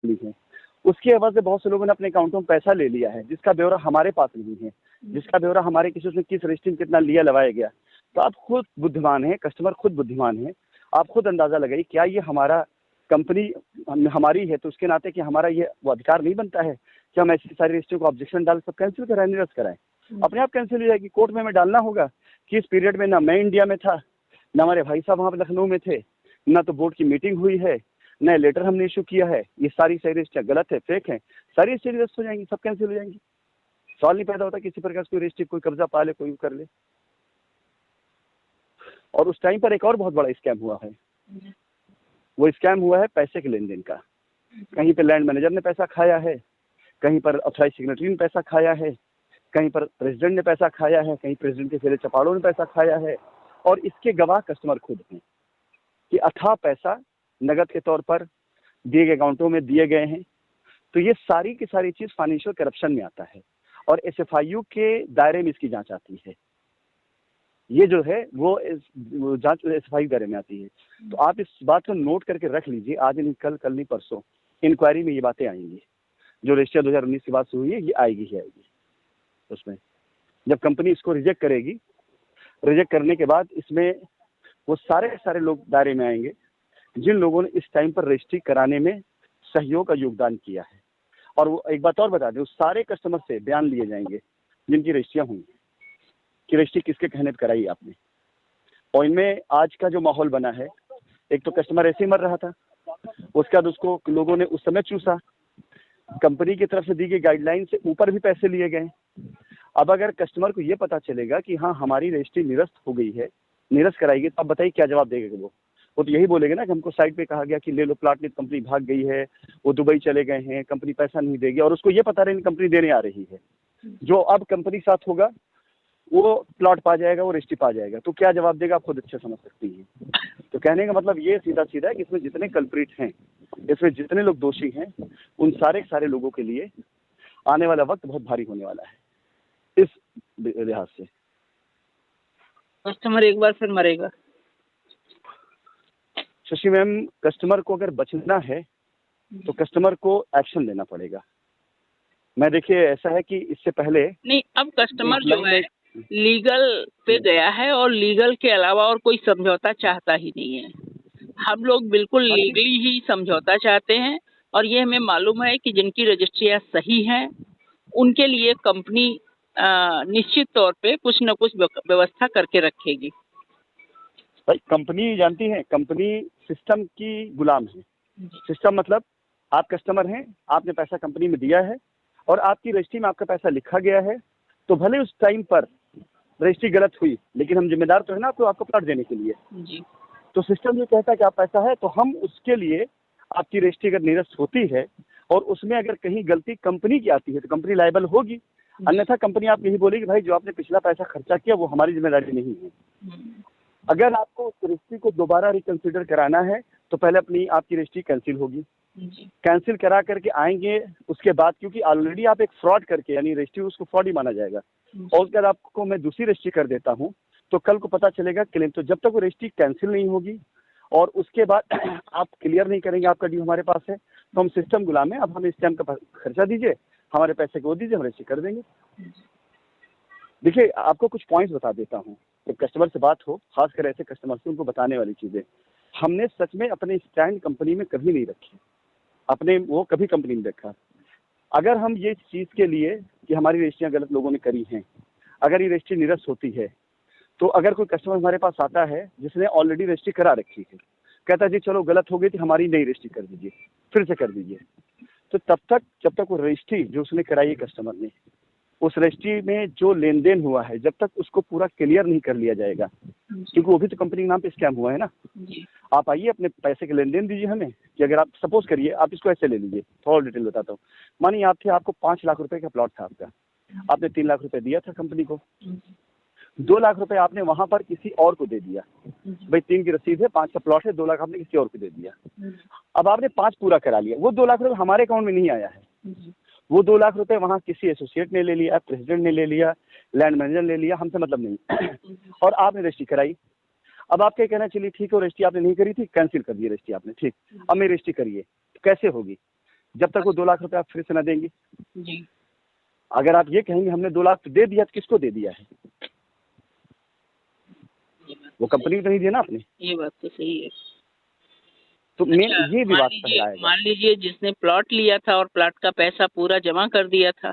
ली है। उसकी एवज से बहुत से लोगों ने अपने अकाउंटों में पैसा ले लिया है, जिसका ब्यौरा हमारे पास नहीं है, जिसका ब्यौरा हमारे किसी से किस रजिस्ट्री में कितना लिया लगाया गया। तो आप खुद बुद्धिमान हैं, कस्टमर खुद बुद्धिमान है, आप खुद अंदाजा लगाइए क्या ये हमारा कंपनी हमारी है, तो उसके नाते कि हमारा ये वो अधिकार नहीं बनता है कि हम ऐसी सारी रजिस्ट्री को ऑब्जेक्शन डाल सब कैंसिल कराएं, निरस्त कराएं। अपने आप कैंसिल हो जाएगी। कोर्ट में हमें डालना होगा कि इस पीरियड में ना मैं इंडिया में था, ना हमारे भाई साहब वहाँ पर लखनऊ में थे, ना तो बोर्ड की मीटिंग हुई है, नए लेटर हमने इशू किया है, ये सारी रजिस्ट्रियाँ गलत है, फेक है, सारी रजिस्ट्री निरस्त हो जाएंगी, सब कैंसिल हो जाएंगी। सवाल नहीं पैदा होता किसी प्रकार से कोई रजिस्ट्री कोई कब्जा पा ले, कोई कर ले। और उस टाइम पर एक और बहुत बड़ा स्कैम हुआ है, वो स्कैम हुआ है पैसे के लेन देन का। कहीं पर लैंड मैनेजर ने पैसा खाया है, कहीं पर ऑथराइज सिग्नेटरी ने पैसा खाया है, कहीं पर प्रेसिडेंट ने पैसा खाया है, कहीं प्रेसिडेंट के फेरे चपाड़ों ने पैसा खाया है, और इसके गवाह कस्टमर खुद हैं कि अथाह पैसा नगद के तौर पर दिए गए अकाउंटों में दिए गए हैं। तो ये सारी की सारी चीज़ फाइनेंशियल करप्शन में आता है और एसएफआईयू के दायरे में इसकी जांच आती है। ये जो है वो जांच एसएफआईयू दायरे में आती है। तो आप इस बात को नोट करके रख लीजिए, आज नहीं कल, कल नहीं परसों इंक्वायरी में ये बातें आएंगी। जो रजिस्टर 2019 की बात शुरू हुई है, ये आएगी ही आएगी। उसमें जब कंपनी इसको रिजेक्ट करेगी, रिजेक्ट करने के बाद इसमें वो सारे लोग दायरे में आएंगे जिन लोगों ने इस टाइम पर रजिस्ट्री कराने में सहयोग का योगदान किया है। और वो एक बात और बता दें, उस सारे कस्टमर से बयान लिए जाएंगे जिनकी रजिस्ट्रियाँ हुई कि रजिस्ट्री किसके कहने पर कराई आपने। और इनमें आज का जो माहौल बना है, एक तो कस्टमर ऐसे ही मर रहा था, उसके बाद उसको लोगों ने उस समय चूसा, कंपनी की तरफ से दी गई गाइडलाइन से ऊपर भी पैसे लिए गए। अब अगर कस्टमर को ये पता चलेगा कि हाँ हमारी रजिस्ट्री निरस्त हो गई है, निरस्त कराएगी, तो अब बताइए क्या जवाब देगा वो तो यही बोलेगा ना कि हमको साइट पे कहा गया कि ले लो प्लाट, नहीं कंपनी भाग गई है, वो दुबई चले गए हैं, कंपनी पैसा नहीं देगी, और उसको ये पता नहीं कंपनी देने आ रही है। जो अब कंपनी साथ होगा वो प्लॉट पा जाएगा, वो रजिस्ट्री पा जाएगा, तो क्या जवाब देगा आप खुद अच्छे समझ सकती हैं। तो कहने का मतलब ये सीधा सीधा है कि इसमें जितने कल्प्रिट हैं, इसमें जितने लोग दोषी हैं, उन सारे लोगों के लिए आने वाला वक्त बहुत भारी होने वाला है। इस लिहाज से कस्टमर एक बार फिर मरेगा। शशि मैम, कस्टमर को अगर बचना है तो कस्टमर को एक्शन लेना पड़ेगा। मैं देखिए ऐसा है कि इससे पहले नहीं, अब कस्टमर जो है लीगल पे गया है और लीगल के अलावा और कोई समझौता चाहता ही नहीं है। हम लोग बिल्कुल लीगली ही समझौता चाहते हैं और ये हमें मालूम है कि जिनकी रजिस्ट्रियां सही हैं उनके लिए कंपनी निश्चित तौर पे कुछ न कुछ व्यवस्था करके रखेगी। भाई कंपनी जानती है, कंपनी सिस्टम की गुलाम है। सिस्टम मतलब आप कस्टमर हैं, आपने पैसा कंपनी में दिया है और आपकी रजिस्ट्री में आपका पैसा लिखा गया है, तो भले उस टाइम पर रजिस्ट्री गलत हुई, लेकिन हम जिम्मेदार तो है ना आपको प्लॉट देने के लिए जी। तो सिस्टम जो कहता है कि आप पैसा है, तो हम उसके लिए आपकी रजिस्ट्री अगर निरस्त होती है और उसमें अगर कहीं गलती कंपनी की आती है तो कंपनी लायबल होगी। अन्यथा कंपनी आप यही बोलेगी भाई जो आपने पिछला पैसा खर्चा किया वो हमारी जिम्मेदारी नहीं है। अगर आपको उस रजिस्ट्री को दोबारा रिकंसिडर कराना है तो पहले अपनी आपकी रजिस्ट्री कैंसिल होगी। कैंसिल करा करके आएंगे उसके बाद, क्योंकि ऑलरेडी आप एक फ्रॉड करके, यानी रजिस्ट्री उसको फ्रॉड ही माना जाएगा, और उसके बाद आपको मैं दूसरी रजिस्ट्री कर देता हूँ तो कल को पता चलेगा क्लेम। तो जब तक वो रजिस्ट्री कैंसिल नहीं होगी और उसके बाद आप क्लियर नहीं करेंगे आपका ड्यू हमारे पास है, तो हम सिस्टम गुलाम है। अब हमें इस टाइम का खर्चा दीजिए, हमारे पैसे को दीजिए, हम रजिस्ट्री कर देंगे। देखिए आपको कुछ पॉइंट्स बता देता हूँ, जब कस्टमर से बात हो, खासकर ऐसे कस्टमर से, उनको बताने वाली चीज़ें हमने सच में अपने स्टैंड कंपनी में कभी नहीं रखी, अपने वो कभी कंपनी में रखा। अगर हम ये चीज़ के लिए कि हमारी रजिस्ट्रियाँ गलत लोगों ने करी हैं, अगर ये रजिस्ट्री निरस्त होती है, तो अगर कोई कस्टमर हमारे पास आता है जिसने ऑलरेडी रजिस्ट्री करा रखी है, कहता है जी चलो गलत हो गई थी, हमारी नई रजिस्ट्री कर दीजिए, फिर से कर दीजिए, तो तब तक जब तक वो रजिस्ट्री जो उसने कराई है कस्टमर ने, उस रजिस्ट्री में जो लेन देन हुआ है, जब तक उसको पूरा क्लियर नहीं कर लिया जाएगा, क्योंकि वो भी तो कंपनी के नाम पे स्कैम हुआ है ना। आप आइए अपने पैसे के लेन देन दीजिए हमें, कि अगर आप सपोज करिए, आप इसको ऐसे ले लीजिए, थोड़ा डिटेल बताता हूँ। मानिए आप थे, आपको 5 लाख रुपए का प्लॉट था आपका, आपने 3 लाख रुपए दिया था कंपनी को, 2 लाख रुपए आपने वहां पर किसी और को दे दिया। भाई 3 की रसीद है, 5 का प्लॉट है, 2 लाख आपने किसी और को दे दिया। अब आपने 5 पूरा करा लिया, वो 2 लाख रुपए हमारे अकाउंट में नहीं आया है, वो 2 लाख रुपए वहाँ किसी एसोसिएट ने ले लिया, प्रेसिडेंट ने ले लिया, लैंड मैनेजर ले लिया, हमसे मतलब नहीं। और आपने रजिस्ट्री कराई। अब आप क्या कहना, चलिए ठीक है, रजिस्ट्री आपने नहीं करी थी, कैंसिल कर दी रजिस्ट्री आपने, ठीक, अब मेरी रजिस्ट्री करिए, तो कैसे होगी? जब तक वो 2 लाख रुपए आप फिर से ना देंगे। जी। अगर आप ये कहेंगे हमने 2 लाख दे दिया, तो किसको दे दिया है? वो कंपनी को तो नहीं दिया ना आपने। ये बात तो सही है। तो मेन अच्छा, ये विवाद पहला आएगा। मान लीजिए जिसने प्लॉट लिया था और प्लॉट का पैसा पूरा जमा कर दिया था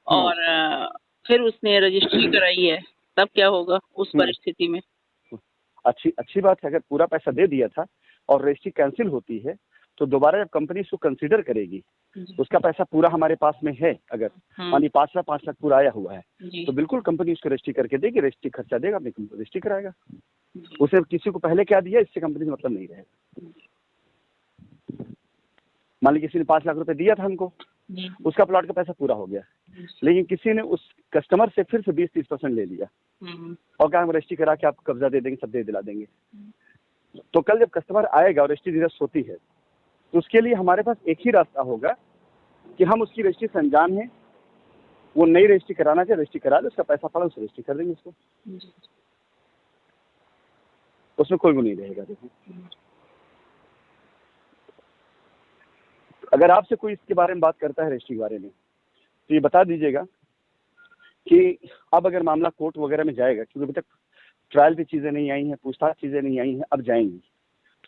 और फिर उसने रजिस्ट्री कराई है, तब क्या होगा उस परिस्थिति में? अच्छी बात है। अगर पूरा पैसा दे दिया था और रजिस्ट्री कैंसिल होती है, तो दोबारा जब कंपनी इसको कंसीडर करेगी, उसका पैसा पूरा हमारे पास में है, अगर मानिए 5 लाख पूरा आया हुआ है, तो बिल्कुल कंपनी उसको रजिस्ट्री करके देगी, रजिस्ट्री खर्चा देगा, अपनी रजिस्ट्री कराएगा। उसे किसी को पहले क्या दिया, इससे कंपनी से मतलब नहीं रहेगा। मान लीजिए किसी ने 5 लाख रुपए दिया था हमको, उसका प्लॉट का पैसा पूरा हो गया, लेकिन किसी ने उस कस्टमर से फिर से 20-30% ले लिया और कहा हम रजिस्ट्री करा के आपको कब्जा दे देंगे, सब दे दिला देंगे। तो कल जब कस्टमर आएगा और रजिस्ट्री निरस्त होती है, तो उसके लिए हमारे पास एक ही रास्ता होगा कि हम उसकी रजिस्ट्री से अनजान है, वो नई रजिस्ट्री कराना चाहिए, रजिस्ट्री करा ले, उसका पैसा पड़ा, उसे रजिस्ट्री कर देंगे उसको। उसमें कोई वो नहीं रहेगा। देखो, अगर आपसे कोई इसके बारे में बात करता है, रजिस्ट्री के बारे में, तो ये बता दीजिएगा कि अब अगर मामला कोर्ट वगैरह में जाएगा, क्योंकि अभी तक ट्रायल पे चीज़ें नहीं आई हैं, पूछताछ चीज़ें नहीं आई हैं, अब जाएंगी।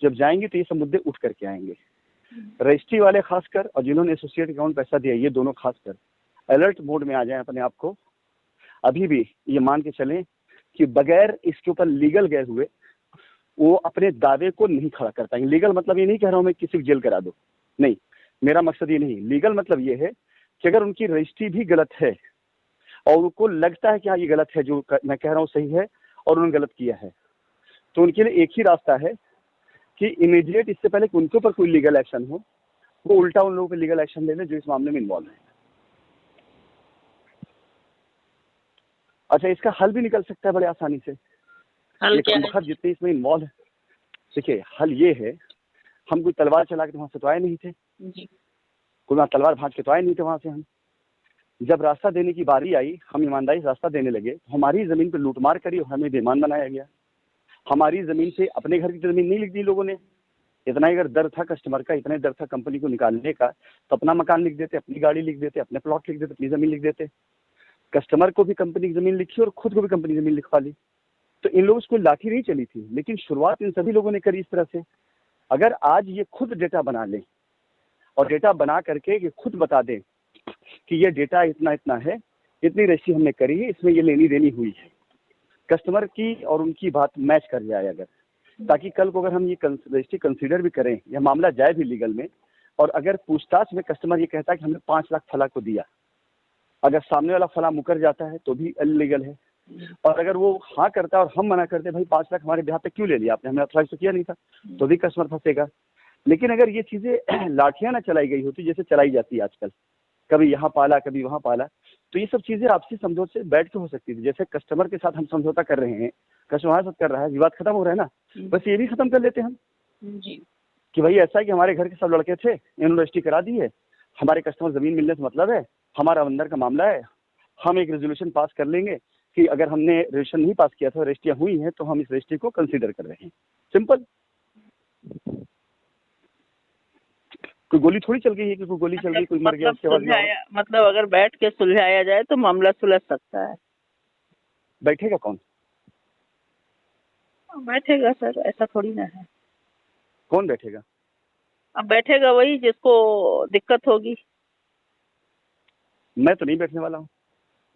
जब जाएंगी तो ये सब मुद्दे उठ करके आएंगे। रजिस्ट्री वाले खासकर और जिन्होंने एसोसिएट अकाउंट पैसा दिया, ये दोनों खासकर अलर्ट मोड में आ जाएं अपने आप को। अभी भी ये मान के चलें कि बगैर इसके ऊपर लीगल गए हुए वो अपने दावे को नहीं खड़ा कर पाएंगे। लीगल मतलब ये नहीं कह रहा हूँ मैं किसी को जेल करा दो, नहीं, मेरा मकसद ये नहीं। लीगल मतलब ये है कि अगर उनकी रजिस्ट्री भी गलत है और उनको लगता है कि हाँ ये गलत है, जो मैं कह रहा हूँ सही है और उन्होंने गलत किया है, तो उनके लिए एक ही रास्ता है कि इमीडिएट, इससे पहले कि उनके ऊपर कोई लीगल एक्शन हो, वो उल्टा उन लोगों पर लीगल एक्शन ले लें जो इस मामले में इन्वॉल्व है। अच्छा, इसका हल भी निकल सकता है बड़े आसानी से। जितने इसमें इन्वॉल्व है, देखिए हल ये है, हम कोई तलवार चला के वहां से तो आए नहीं थे, कोई वहाँ तलवार भांज के तो आए नहीं थे वहां से। हम जब रास्ता देने की बारी आई, हम ईमानदारी से रास्ता देने लगे, हमारी जमीन पे लूटमार करी और हमें बेईमान बनाया गया। हमारी जमीन से अपने घर की जमीन नहीं लिख दी लोगों ने। इतना ही अगर डर था कस्टमर का, इतना ही डर था कंपनी को निकालने का, तो अपना मकान लिख देते, अपनी गाड़ी लिख देते, अपने प्लॉट लिख देते, अपनी जमीन लिख देते। कस्टमर को भी कंपनी की जमीन लिखी और खुद को भी कंपनी की जमीन लिखवा ली। तो इन लोगों से कोई लाठी नहीं चली थी, लेकिन शुरुआत इन सभी लोगों ने करी इस तरह से। अगर आज ये खुद डेटा बना लें और डेटा बना करके ये खुद बता दें कि ये डेटा इतना इतना है, इतनी रजिस्ट्री हमने करी है, इसमें ये लेनी देनी हुई है, कस्टमर की और उनकी बात मैच कर जाए अगर, ताकि कल को अगर हम ये रजिस्ट्री कंसीडर भी करें, यह मामला जाए भी लीगल में, और अगर पूछताछ में कस्टमर ये कहता है कि हमने 5 लाख फला को दिया, अगर सामने वाला फला मुकर जाता है तो भी इलीगल है। और अगर वो हाँ करता है और हम मना करते भाई 5 लाख हमारे ब्याह पे क्यों ले लिया आपने, हमने अथॉराइज तो किया नहीं था, तो भी कस्टमर फंसेगा। लेकिन अगर ये चीज़ें लाठियाँ ना चलाई गई होती जैसे चलाई जाती है आजकल, कभी यहाँ पाला कभी वहाँ पाला, तो ये सब चीज़ें आपसी समझौते से बैठ के हो सकती थी। जैसे कस्टमर के साथ हम समझौता कर रहे हैं, कस्टमर हमारे साथ कर रहा है, विवाद खत्म हो रहा है ना, बस ये भी खत्म कर लेते हम कि भाई ऐसा है कि हमारे घर के सब लड़के थे, इन्होंने रजिस्ट्री करा दी है, हमारे कस्टमर जमीन मिलने से मतलब है, हमारा अंदर का मामला है, हम एक रेजोल्यूशन पास कर लेंगे कि अगर हमने रजिस्ट्रेशन नहीं पास किया था, रजिस्ट्रियाँ हुई हैं, तो हम इस रजिस्ट्री को कंसीडर कर रहे हैं। सिंपल। कोई गोली थोड़ी चल गई है कि कोई गोली चल गई, कोई मर गया, उसके बाद मतलब अगर बैठ के सुलझाया जाए तो मामला सुलझ सकता है। बैठेगा कौन? बैठेगा सर, ऐसा थोड़ी ना है। कौन बैठेगा? अब बैठेगा वही जिसको दिक्कत होगी। मैं तो नहीं बैठने वाला हूँ,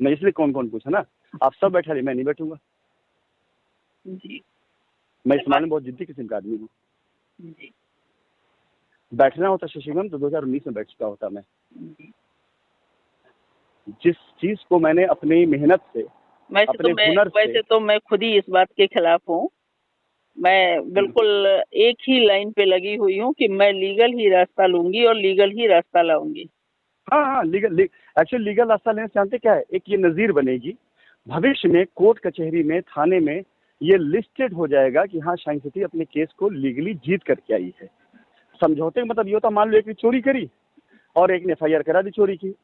मैं इसलिए कौन कौन पूछा ना, आप सब बैठा रहे, मैं नहीं बैठूंगा जी। मैं इस मामले में बहुत जिद्दी किस्म का आदमी हूँ। बैठना होता शशिगम तो 2019 में बैठ चुका होता मैं। जिस चीज को मैंने अपनी मेहनत से, अपने हुनर से, वैसे तो मैं खुद ही इस बात के खिलाफ हूँ। मैं बिल्कुल एक ही लाइन पे लगी हुई हूँ कि मैं लीगल ही रास्ता लूंगी और लीगल ही रास्ता लाऊंगी। हाँ, लीगल एक्चुअली लीगल रास्ता लेने से जानते क्या है, एक ये नज़ीर बनेगी भविष्य में कोर्ट कचहरी में, थाने में ये लिस्टेड हो जाएगा कि हाँ शाइन सिटी अपने केस को लीगली जीत करके आई है। समझौते का मतलब ये होता, मान लो एक ने चोरी करी और एक ने FIR करा दी चोरी की,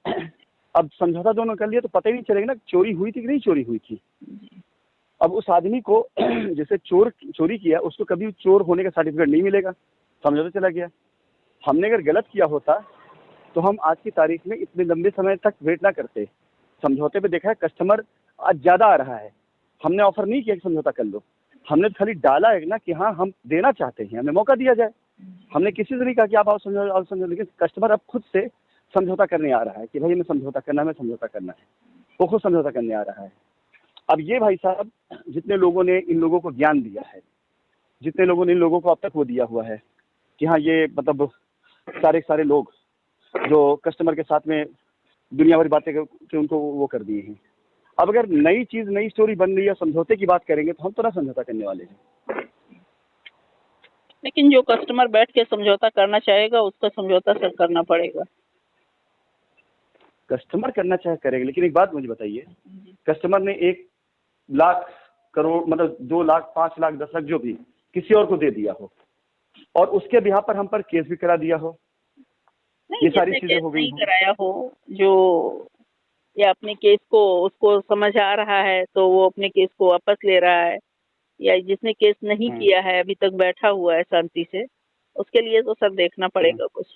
अब समझौता दोनों कर लिया तो पता ही नहीं चलेगा ना चोरी हुई थी कि नहीं चोरी हुई थी। अब उस आदमी को जैसे चोरी किया, उसको कभी चोर होने का सर्टिफिकेट नहीं मिलेगा, समझौता चला गया। हमने अगर गलत किया होता तो हम आज की तारीख में इतने लंबे समय तक वेट ना करते। समझौते पे देखा है कस्टमर आज ज़्यादा आ रहा है, हमने ऑफर नहीं किया कि समझौता कर लो, हमने खाली डाला है ना कि हाँ हम देना चाहते हैं, हमें मौका दिया जाए। हमने किसी से नहीं कहा कि आप आओ समझो, लेकिन कस्टमर अब खुद से समझौता करने आ रहा है कि भाई हमें समझौता करना है, हमें समझौता करना है, वो खुद समझौता करने आ रहा है। अब ये भाई साहब जितने लोगों ने इन लोगों को ज्ञान दिया है, जितने लोगों ने इन लोगों को अब तक वो दिया हुआ है कि हाँ ये मतलब सारे लोग जो कस्टमर के साथ में दुनिया भर बातें कि उनको वो कर दिए हैं। अब अगर नई चीज़ नई स्टोरी बन रही है, समझौते की बात करेंगे तो हम तो ना समझौता करने वाले हैं। लेकिन जो कस्टमर बैठ के समझौता करना चाहेगा उसका समझौता सर करना पड़ेगा। कस्टमर करना चाहे करेगा, लेकिन एक बात मुझे बताइए, कस्टमर ने 1 लाख करोड़ मतलब 2 लाख 5 लाख 10 लाख जो भी किसी और को दे दिया हो और उसके बिहाफ पर हम पर केस भी करा दिया हो, ये सारी चीजें हो गई नहीं कराया हो, जो या अपने केस को उसको समझ आ रहा है तो वो अपने केस को वापस ले रहा है, या जिसने केस नहीं किया है अभी तक बैठा हुआ है शांति से, उसके लिए तो सर देखना पड़ेगा कुछ।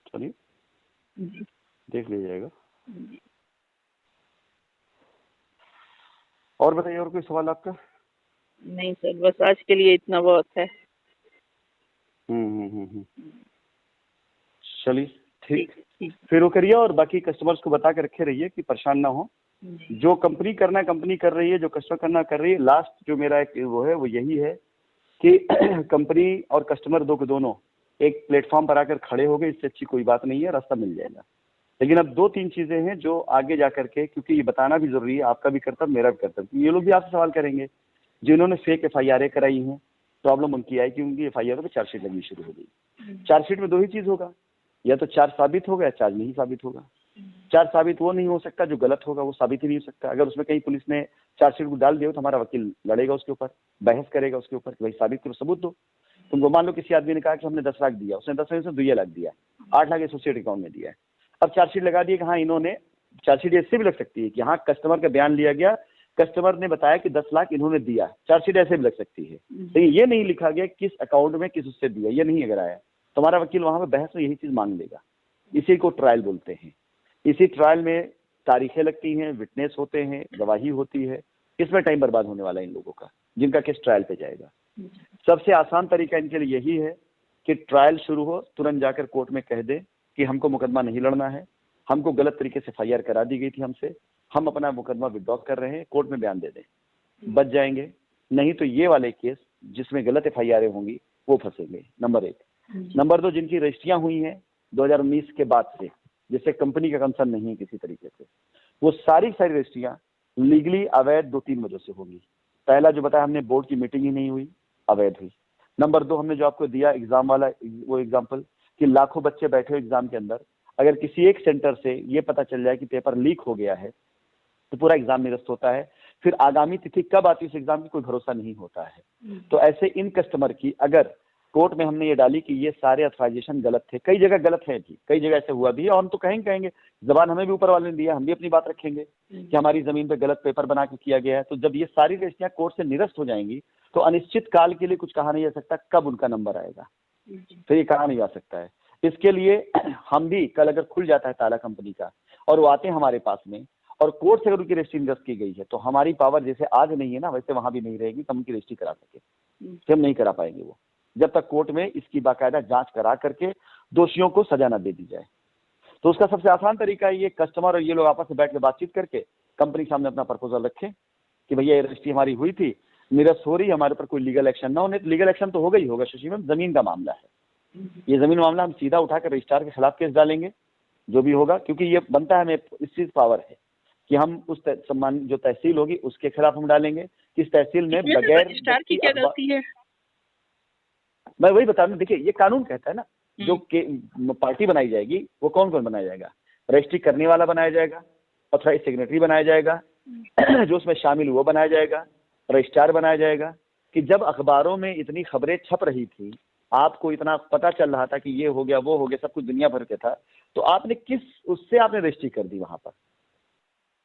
चलिए देख लिया जाएगा। और बताइए, और कोई सवाल आपका? नहीं सर, बस आज के लिए इतना बहुत है। चलिए ठीक, फिर वो करिए और बाकी कस्टमर्स को बता के रखे रहिए कि परेशान ना हो। जो कंपनी करना है कंपनी कर रही है, जो कस्टमर करना कर रही है। लास्ट जो मेरा एक वो है वो यही है कि कंपनी और कस्टमर दो के दोनों एक प्लेटफॉर्म पर आकर खड़े हो गए, इससे अच्छी कोई बात नहीं है, रास्ता मिल जाएगा। लेकिन अब 2-3 चीजें हैं जो आगे जा करके, क्योंकि ये बताना भी जरूरी है, आपका भी कर्तव्य मेरा भी कर्तव्य, ये लोग भी आपसे सवाल करेंगे। जिन्होंने फेक FIR कराई हैं, प्रॉब्लम उनकी आई कि उनकी FIR पे चार्जशीट लगनी शुरू हो गई। चार्जशीट में 2 ही चीज होगा, या तो चार्ज साबित होगा या चार्ज नहीं साबित होगा। चार्ज साबित वो नहीं हो सकता जो गलत होगा, वो साबित ही नहीं हो सकता। अगर उसमें कहीं पुलिस ने चार्जशीट को डाल दिया तो हमारा वकील लड़ेगा उसके ऊपर, बहस करेगा उसके ऊपर कि भाई साबित करो, सबूत दो। तुमको मान लो किसी आदमी ने कहा कि हमने 10 लाख दिया, उसने 10 लाख से 2 लाख दिया, 8 लाख एसोसिएट अकाउंट में दिया है। अब चार्जशीट लगा दिया कि हाँ इन्होंने, चार्जशीट ऐसे भी लग सकती है कि हाँ कस्टमर का बयान लिया गया, कस्टमर ने बताया कि 10 लाख इन्होंने दिया, चार्जशीट ऐसे भी लग सकती है। लेकिन ये नहीं लिखा गया किस अकाउंट में किस उससे दिया, ये नहीं अगर आया तो हमारा वकील वहां पर बहस में यही चीज मांग लेगा। इसी को ट्रायल बोलते हैं। इसी ट्रायल में तारीखें लगती हैं, विटनेस होते हैं, गवाही होती है, इसमें टाइम बर्बाद होने वाला है इन लोगों का, जिनका केस ट्रायल पे जाएगा। सबसे आसान तरीका इनके लिए यही है कि ट्रायल शुरू हो, तुरंत जाकर कोर्ट में कह दे कि हमको मुकदमा नहीं लड़ना है, हमको गलत तरीके से FIR करा दी गई थी हमसे, हम अपना मुकदमा विड्रॉ कर रहे हैं, कोर्ट में बयान दे दें, बच जाएंगे। नहीं तो ये वाले केस जिसमें गलत FIR होंगी वो फंसेंगे, नंबर 1। नंबर 2, जिनकी रजिस्ट्रियां हुई हैं 2019 के बाद से, जिससे कंपनी का कंसर्न नहीं है किसी तरीके से, वो सारी रजिस्ट्रियां लीगली अवैध 2-3 वजह से होगी। पहला जो बताया हमने, बोर्ड की मीटिंग ही नहीं हुई, अवैध हुई। नंबर 2, हमने जो आपको दिया एग्जाम वाला वो एग्जाम्पल कि लाखों बच्चे बैठे हो एग्जाम के अंदर, अगर किसी एक सेंटर से ये पता चल जाए कि पेपर लीक हो गया है तो पूरा एग्जाम निरस्त होता है। फिर आगामी तिथि कब आती है उस एग्जाम की कोई भरोसा नहीं होता है। तो ऐसे इन कस्टमर की अगर कोर्ट में हमने ये डाली कि ये सारे अथराइजेशन गलत थे, कई जगह गलत है भी, कई जगह ऐसे हुआ भी है, और हम तो कहेंगे जबान हमें भी ऊपर वाले ने दिया, हम भी अपनी बात रखेंगे कि हमारी जमीन पे गलत पेपर बना के किया गया है। तो जब ये सारी रजिस्ट्रियां कोर्ट से निरस्त हो जाएंगी तो अनिश्चित काल के लिए कुछ कहा नहीं जा सकता कब उनका नंबर आएगा, तो ये कहा नहीं जा सकता है। इसके लिए हम भी कल अगर खुल जाता है ताला कंपनी का और वो आते हैं हमारे पास में और कोर्ट से अगर उनकी रजिस्ट्री निरस्त की गई है तो हमारी पावर जैसे आज नहीं है ना, वैसे वहां भी नहीं रहेगी, हम उनकी रजिस्ट्री करा सके। हम नहीं करा पाएंगे वो, जब तक कोर्ट में इसकी बाकायदा जांच करा करके दोषियों को सजा न दे दी जाए। तो उसका सबसे आसान तरीका ये, कस्टमर और ये लोग आपस में बैठ के बातचीत करके कंपनी के सामने अपना प्रपोजल रखें कि भैया ये रजिस्ट्री हमारी हुई थी, निरस्त हो रही है, हमारे ऊपर कोई लीगल एक्शन ना होने। तो लीगल एक्शन तो होगा ही होगा शशि मैम, जमीन का मामला है, ये जमीन मामला हम सीधा उठाकर रजिस्ट्रार के खिलाफ केस डालेंगे जो भी होगा, क्योंकि ये बनता है हमें, इस चीज पावर है कि हम उस सम्मान जो तहसील होगी उसके खिलाफ हम डालेंगे। इस तहसील में बगैर रजिस्ट्रार की क्या गलती है? मैं वही बता रहा हूँ, देखिए ये कानून कहता है ना, जो पार्टी बनाई जाएगी वो कौन कौन बनाया जाएगा, रजिस्ट्री करने वाला बनाया जाएगा, ऑथराइज सेक्रेटरी बनाया जाएगा, जो उसमें शामिल वो बनाया जाएगा, रजिस्ट्रार बनाया जाएगा। कि जब अखबारों में इतनी खबरें छप रही थी, आपको इतना पता चल रहा था कि ये हो गया वो हो गया, सब कुछ दुनिया भर के था, तो आपने किस उससे आपने रजिस्ट्री कर दी वहां पर?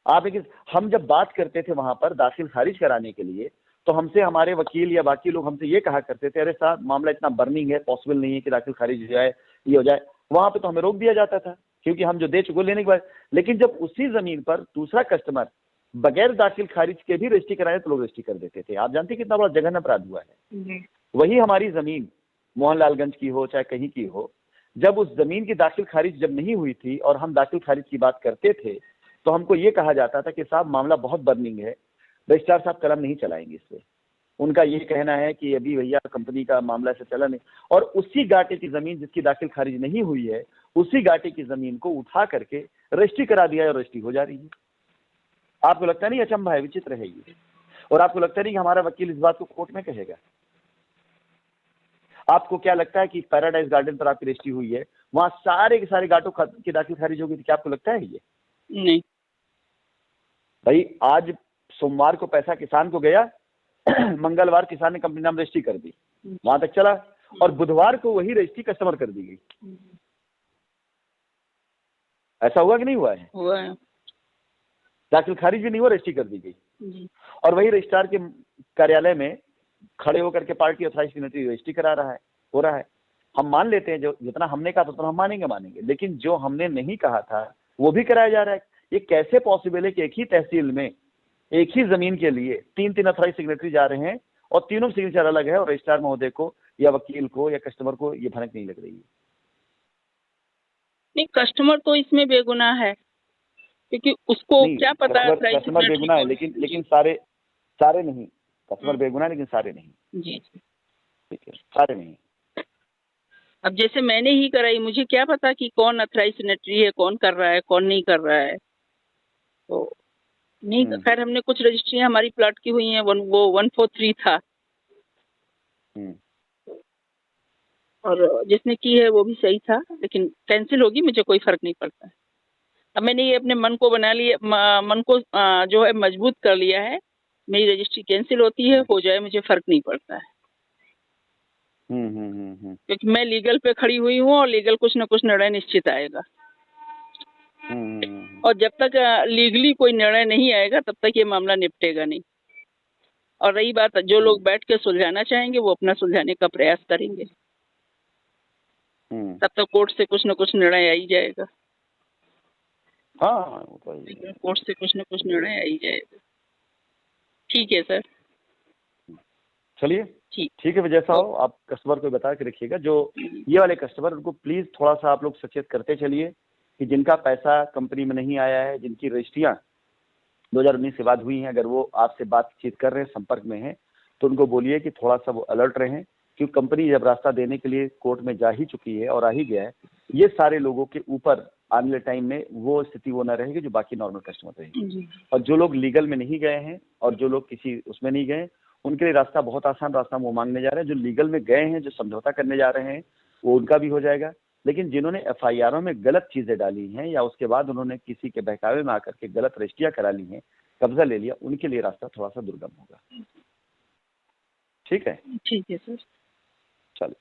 आपने किस, हम जब बात करते थे वहां पर दाखिल खारिज कराने के लिए तो हमसे हमारे वकील या बाकी लोग हमसे ये कहा करते थे, अरे साहब मामला इतना बर्निंग है, पॉसिबल नहीं है कि दाखिल खारिज हो जाए, ये हो जाए। वहां पे तो हमें रोक दिया जाता था, क्योंकि हम जो दे चुके लेने के बाद। लेकिन जब उसी जमीन पर दूसरा कस्टमर बगैर दाखिल खारिज के भी रजिस्ट्री कराए तो लोग रजिस्ट्री कर देते थे। आप जानते कितना बड़ा जघन्य अपराध हुआ है। वही हमारी जमीन मोहनलालगंज की हो चाहे कहीं की हो, जब उस जमीन की दाखिल खारिज जब नहीं हुई थी और हम दाखिल खारिज की बात करते थे, तो हमको ये कहा जाता था कि साहब मामला बहुत बर्निंग है, रजिस्ट्रार साहब कलम नहीं चलाएंगे इस पे। उनका ये कहना है कि अभी भैया कंपनी का मामला से चला नहीं। और उसी गाटे की जमीन जिसकी दाखिल खारिज नहीं हुई है, उसी गाटे की जमीन को उठा करके रजिस्ट्री करा दिया और रजिस्ट्री हो जा रही है। आपको लगता नहीं अचंभा है, विचित्र है ये? और आपको लगता नहीं कि हमारा वकील इस बात को कोर्ट में कहेगा? आपको क्या लगता है कि पैराडाइज गार्डन पर आपकी रजिस्ट्री हुई है, वहां सारे के सारे गाटों की दाखिल खारिज होगी? क्या आपको लगता है ये? नहीं भाई, आज सोमवार को पैसा किसान को गया, मंगलवार किसान ने कंपनी नाम रजिस्ट्री कर दी, वहां तक चला, और बुधवार को वही रजिस्ट्री कस्टमर कर दी गई। ऐसा हुआ कि नहीं हुआ है? हुआ है। दाखिल खारिज भी नहीं हुआ, रजिस्ट्री कर दी गई। और वही रजिस्ट्रार के कार्यालय में खड़े होकर के पार्टी ऑथराइज सिग्नेटरी रजिस्ट्री करा रहा है, हो रहा है। हम मान लेते हैं, जो जितना हमने कहा था उतना हम मानेंगे, लेकिन जो हमने नहीं कहा था वो भी कराया जा रहा है। ये कैसे पॉसिबल है कि एक ही तहसील में एक ही जमीन के लिए तीन तीन ऑथराइज सिग्नेटरी जा रहे हैं और तीनों सिग्नेचर अलग है, और रजिस्ट्रार महोदय को या वकील को या कस्टमर को ये भनक नहीं लग रही है? नहीं, कस्टमर तो इसमें बेगुनाह है, क्योंकि उसको क्या पता है कस्टमर बेगुनाह है, लेकिन सारे नहीं। कस्टमर बेगुनाह है लेकिन सारे नहीं। जी, ठीक है, सारे नहीं। अब जैसे मैंने ही कराई, मुझे क्या पता कि कौन अथराइज सिग्नेटरी है, कौन कर रहा है, कौन नहीं कर रहा है। तो नहीं, खैर हमने कुछ रजिस्ट्रियां हमारी प्लॉट की हुई हैं, वो 143 था, और जिसने की है वो भी सही था, लेकिन कैंसिल होगी, मुझे कोई फर्क नहीं पड़ता है। अब मैंने ये अपने मन को बना लिया, मन को जो है मजबूत कर लिया है, मेरी रजिस्ट्री कैंसिल होती है, हो जाए, मुझे फर्क नहीं पड़ता है। क्योंकि मैं लीगल पे खड़ी हुई हूँ, और लीगल कुछ न कुछ निर्णय निश्चित आएगा। और जब तक लीगली कोई निर्णय नहीं आएगा तब तक ये मामला निपटेगा नहीं। और रही बात, जो लोग बैठ के सुलझाना चाहेंगे वो अपना सुलझाने का प्रयास करेंगे, तब तक कोर्ट से कुछ न कुछ निर्णय आ ही जाएगा। हाँ, कोर्ट से कुछ न कुछ निर्णय आ ही जाएगा। ठीक है सर, चलिए ठीक है। जैसा हो आप कस्टमर को बता के रखिएगा, जो ये वाले कस्टमर, उनको प्लीज थोड़ा सा आप लोग सचेत करते चलिए कि जिनका पैसा कंपनी में नहीं आया है, जिनकी रजिस्ट्रियां 2019 के बाद हुई हैं, अगर वो आपसे बातचीत कर रहे हैं, संपर्क में हैं, तो उनको बोलिए कि थोड़ा सा वो अलर्ट रहें, क्योंकि कंपनी जब रास्ता देने के लिए कोर्ट में जा ही चुकी है और आ ही गया है, ये सारे लोगों के ऊपर आने वाले टाइम में वो स्थिति वो न रहेगी जो बाकी नॉर्मल कस्टमर रहेगी। और जो लोग लीगल में नहीं गए हैं और जो लोग किसी उसमें नहीं गए, उनके लिए रास्ता बहुत आसान रास्ता वो मांगने जा रहे हैं। जो लीगल में गए हैं, जो समझौता करने जा रहे हैं, वो उनका भी हो जाएगा। लेकिन जिन्होंने एफआईआरों में गलत चीजें डाली हैं या उसके बाद उन्होंने किसी के बहकावे में आकर के गलत रजिस्ट्रियां करा ली हैं, कब्जा ले लिया, उनके लिए रास्ता थोड़ा सा दुर्गम होगा। ठीक है? ठीक है सर, चलो।